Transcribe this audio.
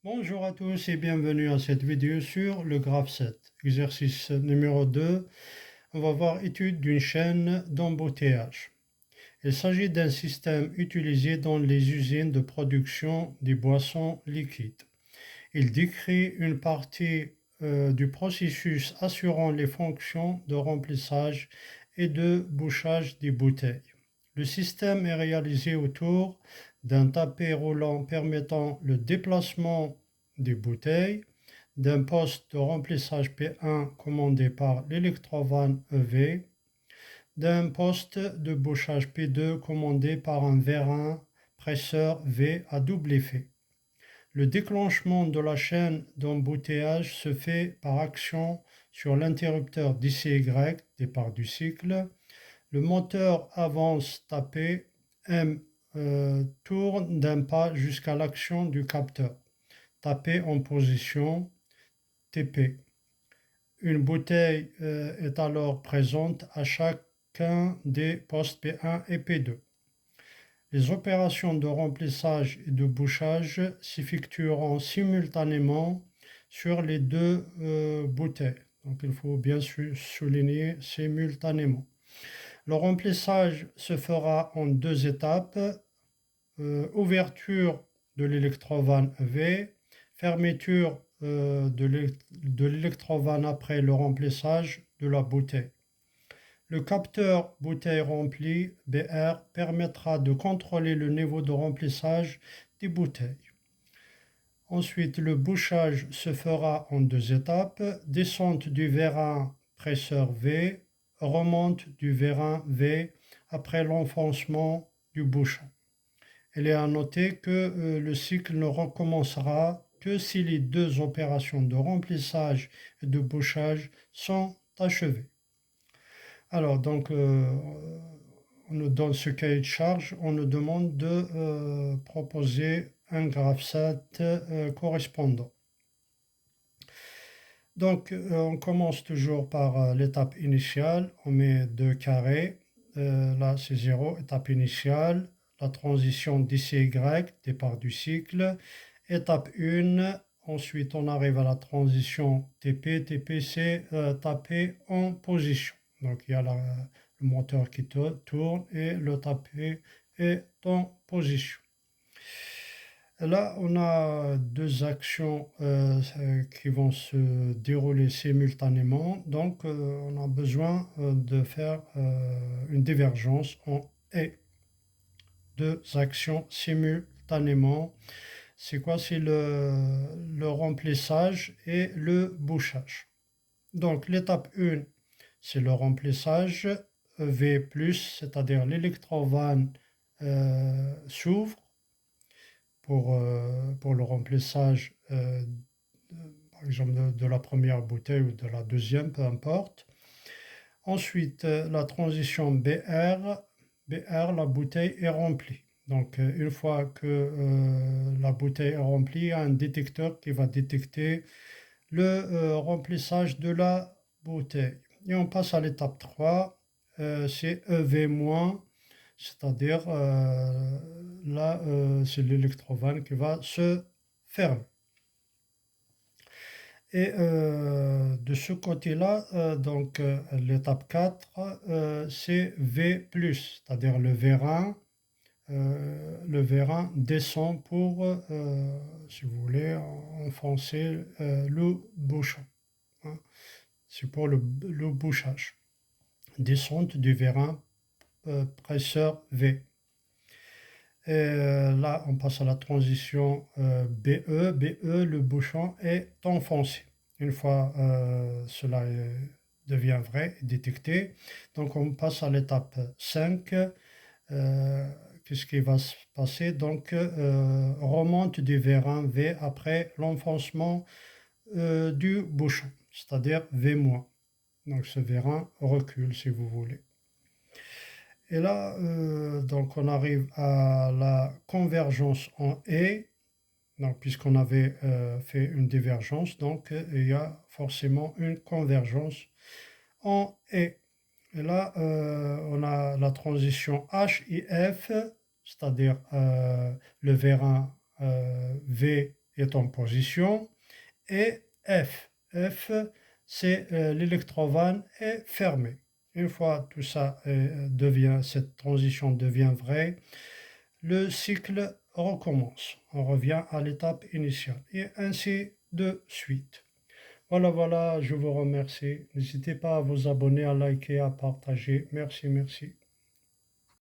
Bonjour à tous et bienvenue à cette vidéo sur le graphe 7. Exercice numéro 2, on va voir étude d'une chaîne d'embouteillage. Il s'agit d'un système utilisé dans les usines de production des boissons liquides. Il décrit une partie du processus assurant les fonctions de remplissage et de bouchage des bouteilles. Le système est réalisé autour d'un tapis roulant permettant le déplacement des bouteilles, d'un poste de remplissage P1 commandé par l'électrovanne EV, d'un poste de bouchage P2 commandé par un vérin presseur V à double effet. Le déclenchement de la chaîne d'embouteillage se fait par action sur l'interrupteur DCY, départ du cycle. Le moteur avance tapé M tourne d'un pas jusqu'à l'action du capteur. Tapé en position TP. Une bouteille est alors présente à chacun des postes P1 et P2. Les opérations de remplissage et de bouchage s'effectueront simultanément sur les deux bouteilles. Donc il faut bien souligner simultanément. Le remplissage se fera en deux étapes. Ouverture de l'électrovanne V, fermeture de l'électrovanne après le remplissage de la bouteille. Le capteur bouteille remplie BR permettra de contrôler le niveau de remplissage des bouteilles. Ensuite, le bouchage se fera en deux étapes. Descente du vérin presseur V, remonte du vérin V après l'enfoncement du bouchon. Il est à noter que le cycle ne recommencera que si les deux opérations de remplissage et de bouchage sont achevées. Alors, donc, on nous donne ce cahier de charge, on nous demande de proposer un graphe 7 correspondant. Donc, on commence toujours par l'étape initiale, on met 2 carrés, là c'est 0, étape initiale, la transition DCY, départ du cycle, étape 1, ensuite on arrive à la transition TP, TP c'est taper en position. Donc il y a le moteur qui tourne et le tapé est en position. Là, on a deux actions qui vont se dérouler simultanément. Donc, on a besoin de faire une divergence en et. Deux actions simultanément. C'est quoi? C'est le remplissage et le bouchage. Donc, l'étape 1, c'est le remplissage. V+, c'est-à-dire l'électrovanne s'ouvre pour le remplissage, par exemple, de la première bouteille ou de la deuxième, peu importe. Ensuite, la transition BR, la bouteille est remplie. Donc, une fois que la bouteille est remplie, il y a un détecteur qui va détecter le remplissage de la bouteille. Et on passe à l'étape 3, c'est EV-, c'est-à-dire là, c'est l'électrovanne qui va se fermer. Et de ce côté-là, donc l'étape 4, c'est V+, c'est-à-dire le vérin descend pour, si vous voulez, enfoncer le bouchon. Hein. C'est pour le bouchage. Descente du vérin presseur V. Et là, on passe à la transition BE. BE, le bouchon est enfoncé. Une fois cela devient vrai, détecté, donc on passe à l'étape 5. Qu'est-ce qui va se passer? Donc, remonte du vérin V après l'enfoncement du bouchon, c'est-à-dire V-. Donc, ce vérin recule, si vous voulez. Et là, donc on arrive à la convergence en et, donc puisqu'on avait fait une divergence, donc il y a forcément une convergence en et. Et là, on a la transition H et F, c'est-à-dire le vérin V est en position et F. F, c'est l'électrovanne est fermée. Une fois tout ça cette transition devient vraie, le cycle recommence. On revient à l'étape initiale et ainsi de suite. Voilà, voilà, je vous remercie. N'hésitez pas à vous abonner, à liker, à partager. Merci, merci.